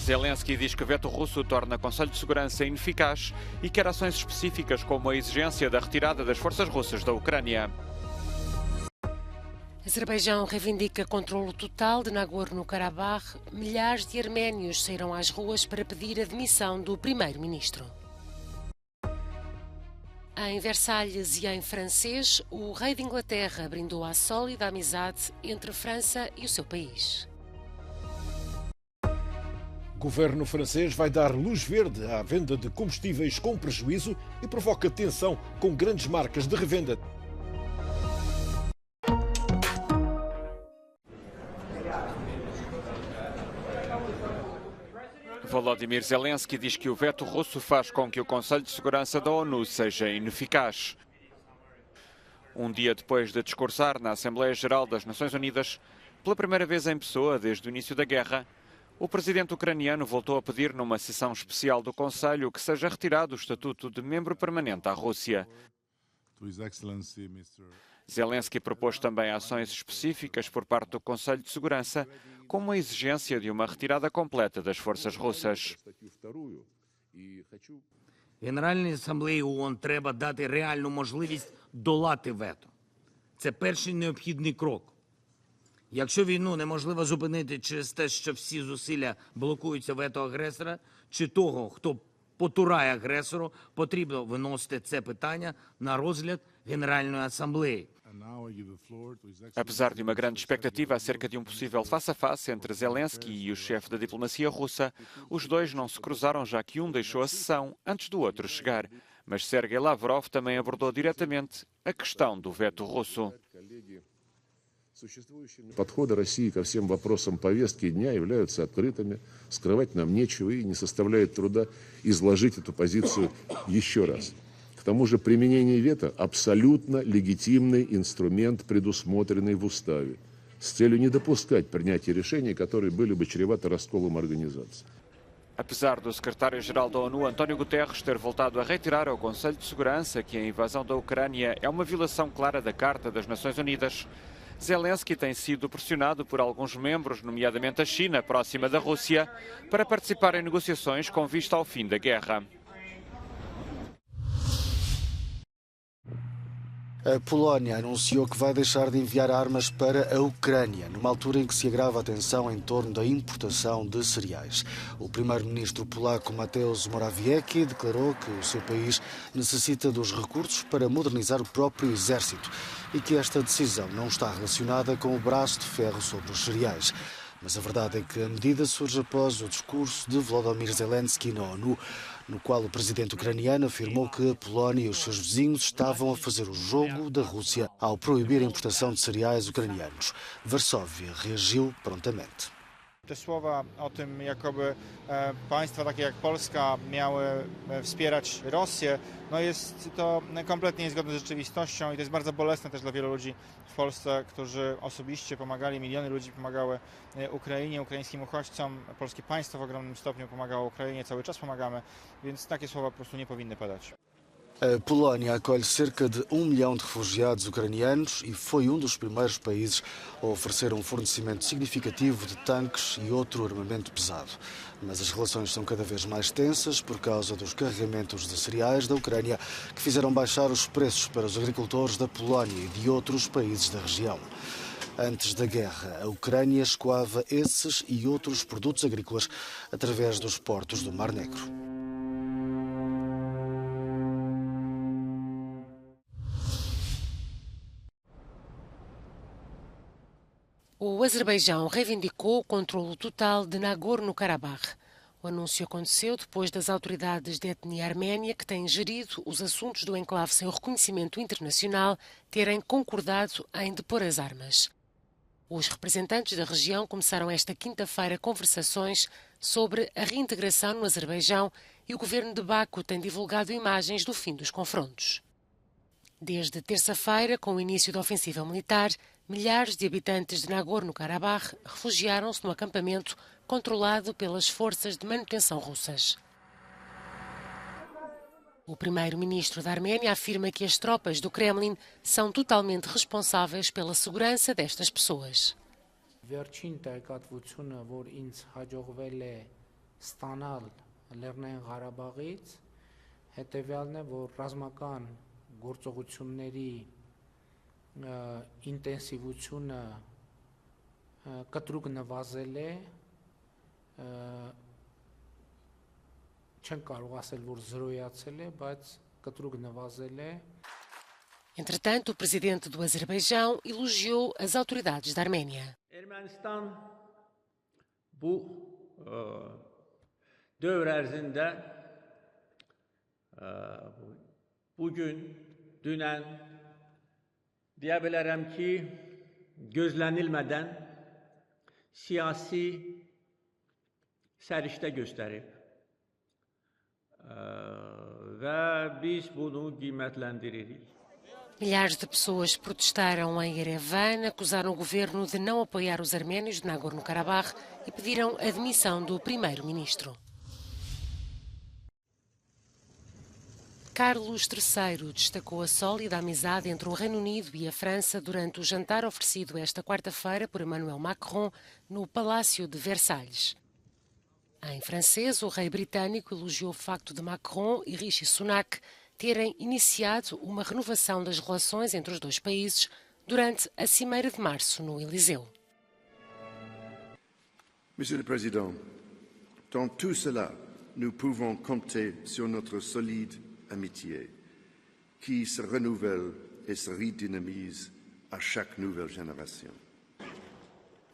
Zelensky diz que o veto russo torna o Conselho de Segurança ineficaz e quer ações específicas como a exigência da retirada das forças russas da Ucrânia. Azerbaijão reivindica controle total de Nagorno-Karabakh. Milhares de arménios saíram às ruas para pedir a demissão do primeiro-ministro. Em Versalhes e em francês, o rei de Inglaterra brindou à sólida amizade entre a França e o seu país. O governo francês vai dar luz verde à venda de combustíveis com prejuízo e provoca tensão com grandes marcas de revenda. Volodymyr Zelensky diz que o veto russo faz com que o Conselho de Segurança da ONU seja ineficaz. Um dia depois de discursar na Assembleia Geral das Nações Unidas, pela primeira vez em pessoa desde o início da guerra, o presidente ucraniano voltou a pedir numa sessão especial do Conselho que seja retirado o estatuto de membro permanente à Rússia. Zelensky propôs também ações específicas por parte do Conselho de Segurança, como a exigência de uma retirada completa das forças russas. Генеральній асамблеї ООН треба дати реальну можливість долати вето. Це перший необхідний крок. Якщо війну неможливо зупинити через те, що всі зусилля блокуються вето агресора, чи того, хто потурає агресору, потрібно виносити це питання на розгляд Генеральної асамблеї. Apesar de uma grande expectativa acerca de um possível face-a-face entre Zelensky e o chefe da diplomacia russa, os dois não se cruzaram já que um deixou a sessão antes do outro chegar. Mas Sergei Lavrov também abordou diretamente a questão do veto russo. Подходы России ко всем вопросам повестки дня являются открытыми, скрывать нам нечего и не составляет труда изложить эту позицию еще раз. К тому же применение вето – абсолютно легитимный инструмент, предусмотренный в Уставе, с целью не допускать принятия решений, которые были бы чреваты расколом организации. Apesar do secretário-geral da ONU, António Guterres, ter voltado a reiterar ao Conselho de Segurança que a invasão da Ucrânia é uma violação clara da Carta das Nações Unidas, Zelensky tem sido pressionado por alguns membros, nomeadamente a China, próxima da Rússia, para participar em negociações com vista ao fim da guerra. A Polónia anunciou que vai deixar de enviar armas para a Ucrânia, numa altura em que se agrava a tensão em torno da importação de cereais. O primeiro-ministro polaco Mateusz Morawiecki declarou que o seu país necessita dos recursos para modernizar o próprio exército e que esta decisão não está relacionada com o braço de ferro sobre os cereais. Mas a verdade é que a medida surge após o discurso de Volodymyr Zelensky na ONU, no qual o presidente ucraniano afirmou que a Polónia e os seus vizinhos estavam a fazer o jogo da Rússia ao proibir a importação de cereais ucranianos. Varsóvia reagiu prontamente. Te słowa o tym, jakoby państwa takie jak Polska miały wspierać Rosję, no jest to kompletnie niezgodne z rzeczywistością i to jest bardzo bolesne też dla wielu ludzi w Polsce, którzy osobiście pomagali, miliony ludzi pomagały Ukrainie, ukraińskim uchodźcom. Polskie państwo w ogromnym stopniu pomagało Ukrainie, cały czas pomagamy, więc takie słowa po prostu nie powinny padać. A Polónia acolhe cerca de 1 milhão de refugiados ucranianos e foi dos primeiros países a oferecer fornecimento significativo de tanques e outro armamento pesado. Mas as relações são cada vez mais tensas por causa dos carregamentos de cereais da Ucrânia que fizeram baixar os preços para os agricultores da Polónia e de outros países da região. Antes da guerra, a Ucrânia escoava esses e outros produtos agrícolas através dos portos do Mar Negro. O Azerbaijão reivindicou o controle total de Nagorno-Karabakh. O anúncio aconteceu depois das autoridades de etnia arménia, que têm gerido os assuntos do enclave sem o reconhecimento internacional, terem concordado em depor as armas. Os representantes da região começaram esta quinta-feira conversações sobre a reintegração no Azerbaijão e o governo de Baku tem divulgado imagens do fim dos confrontos. Desde terça-feira, com o início da ofensiva militar, milhares de habitantes de Nagorno-Karabakh refugiaram-se no acampamento controlado pelas forças de manutenção russas. O primeiro-ministro da Arménia afirma que as tropas do Kremlin são totalmente responsáveis pela segurança destas pessoas. ստանալ Լեռնային Ղարաբաղից հետևյալն է, որ ռազմական գործողությունների ինտենսիվությունը կտրուկ նվազել է, չեն կարող ասել, որ զրոյացել է, բայց կտրուկ նվազել է. Entretanto, o presidente do Azerbaijão elogiou as autoridades da Arménia. Ermənistan bu dövr ərzində bugün, dünən deyə bilərəm ki, gözlənilmədən siyasi səriştə göstərib və biz bunu qiymətləndiririk. Milhares de pessoas protestaram em Yerevan, acusaram o governo de não apoiar os arménios de Nagorno-Karabakh e pediram a demissão do primeiro-ministro. Carlos III destacou a sólida amizade entre o Reino Unido e a França durante o jantar oferecido esta quarta-feira por Emmanuel Macron no Palácio de Versalhes. Em francês, o rei britânico elogiou o facto de Macron e Rishi Sunak terem iniciado uma renovação das relações entre os dois países durante a Cimeira de Março no Eliseu. Monsieur le Président, dans tout cela, nous pouvons compter sur notre solide amitié, qui se renouvelle et se redynamise à chaque nouvelle génération.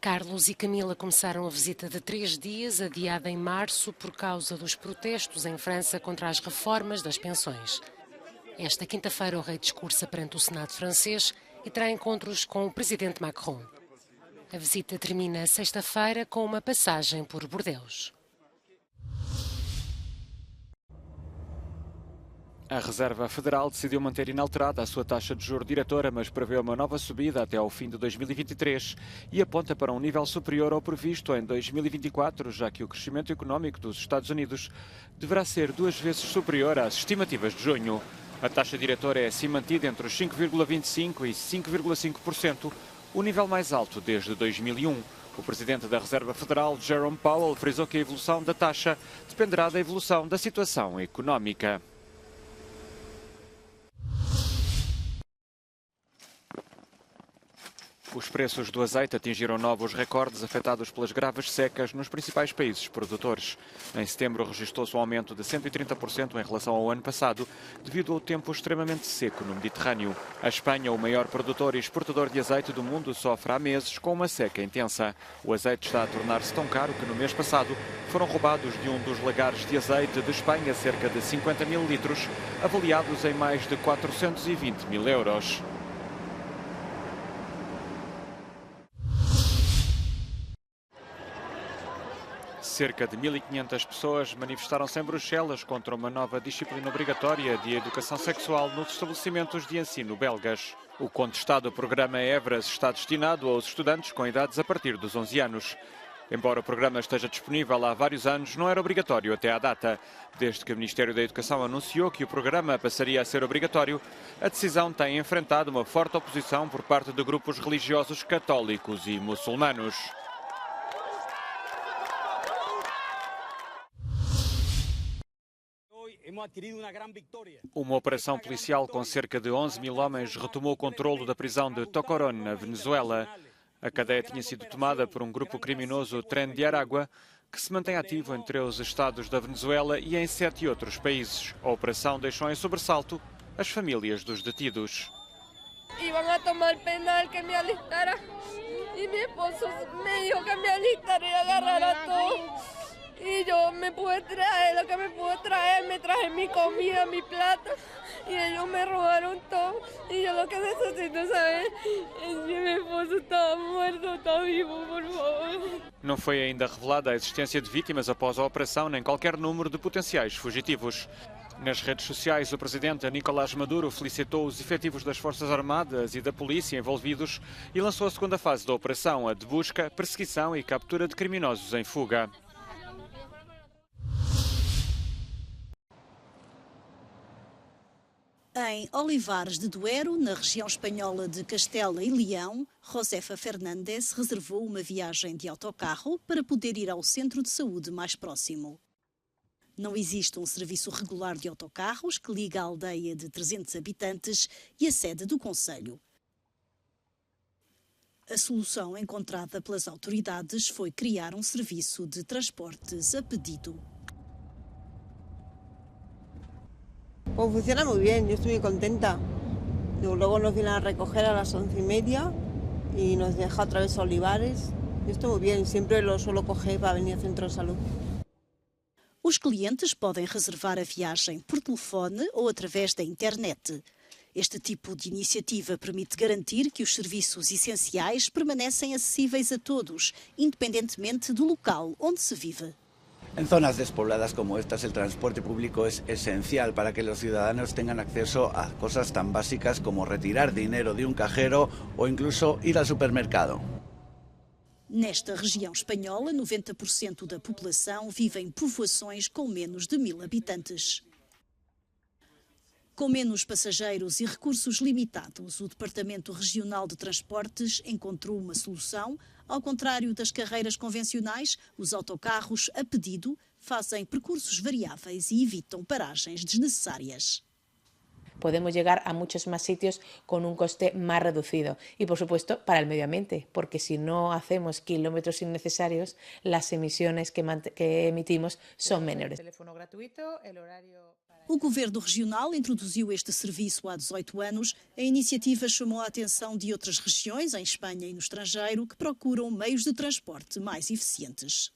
Carlos e Camila começaram a visita de 3 dias, adiada em março por causa dos protestos em França contra as reformas das pensões. Esta quinta-feira o rei discursa perante o Senado francês e terá encontros com o presidente Macron. A visita termina sexta-feira com uma passagem por Bordeaux. A Reserva Federal decidiu manter inalterada a sua taxa de juros diretora, mas prevê uma nova subida até ao fim de 2023 e aponta para um nível superior ao previsto em 2024, já que o crescimento económico dos Estados Unidos deverá ser 2 vezes superior às estimativas de junho. A taxa diretora é assim mantida entre os 5,25% e 5,5%, o nível mais alto desde 2001. O presidente da Reserva Federal, Jerome Powell, frisou que a evolução da taxa dependerá da evolução da situação económica. Os preços do azeite atingiram novos recordes afetados pelas graves secas nos principais países produtores. Em setembro registrou-se um aumento de 130% em relação ao ano passado, devido ao tempo extremamente seco no Mediterrâneo. A Espanha, o maior produtor e exportador de azeite do mundo, sofre há meses com uma seca intensa. O azeite está a tornar-se tão caro que no mês passado foram roubados de um dos lagares de azeite de Espanha cerca de 50 mil litros, avaliados em mais de 420 mil euros. Cerca de 1.500 pessoas manifestaram-se em Bruxelas contra uma nova disciplina obrigatória de educação sexual nos estabelecimentos de ensino belgas. O contestado programa EVRAS está destinado aos estudantes com idades a partir dos 11 anos. Embora o programa esteja disponível há vários anos, não era obrigatório até à data. Desde que o Ministério da Educação anunciou que o programa passaria a ser obrigatório, a decisão tem enfrentado uma forte oposição por parte de grupos religiosos católicos e muçulmanos. Uma operação policial com cerca de 11 mil homens retomou o controlo da prisão de Tocorón, na Venezuela. A cadeia tinha sido tomada por um grupo criminoso, Tren de Aragua, que se mantém ativo entre os estados da Venezuela e em 7 outros países. A operação deixou em sobressalto as famílias dos detidos. Iban a tomar penal que me alistara y mi esposo me dijo que me alistara y agarrara todo. Y yo me pude traer lo que me pude traer, me traje mi comida, mi plata y ellos me robaron todo. Y yo lo que necesito saber es que mi esposo estaba muerto, está vivo, por favor. Não foi ainda revelada a existência de vítimas após a operação, nem qualquer número de potenciais fugitivos. Nas redes sociais, o presidente Nicolás Maduro felicitou os efetivos das Forças Armadas e da polícia envolvidos e lançou a segunda fase da operação, a de busca, perseguição e captura de criminosos em fuga. Em Olivares de Duero, na região espanhola de Castela e Leão, Josefa Fernandes reservou uma viagem de autocarro para poder ir ao centro de saúde mais próximo. Não existe um serviço regular de autocarros que liga a aldeia de 300 habitantes e a sede do concelho. A solução encontrada pelas autoridades foi criar um serviço de transportes a pedido. Pues funciona muy bien, yo estoy muy contenta. Luego nos vienen a recoger a las 11:30 y nos deja otra vez a Olivares. Yo estoy muy bien, siempre lo suelo coger para venir al centro de salud. Os clientes podem reservar a viagem por telefone ou através da internet. Este tipo de iniciativa permite garantir que os serviços essenciais permanecem acessíveis a todos, independentemente do local onde se vive. En zonas despobladas como estas, el transporte público es esencial para que los ciudadanos tengan acceso a cosas tan básicas como retirar dinero de un cajero o incluso ir al supermercado. Nesta região espanhola, 90% da população vive em povoações com menos de 1000 habitantes. Com menos passageiros e recursos limitados, o Departamento Regional de Transportes encontrou uma solução. Ao contrário das carreiras convencionais, os autocarros a pedido fazem percursos variáveis e evitam paragens desnecessárias. Podemos llegar a muchos más sitios con un coste más reducido y, por supuesto, para el medio ambiente, porque si no hacemos kilómetros innecesarios, las emisiones que emitimos son menores. O Governo Regional introduziu este serviço há 18 anos. A iniciativa chamou a atenção de outras regiões, em Espanha e no estrangeiro, que procuram meios de transporte mais eficientes.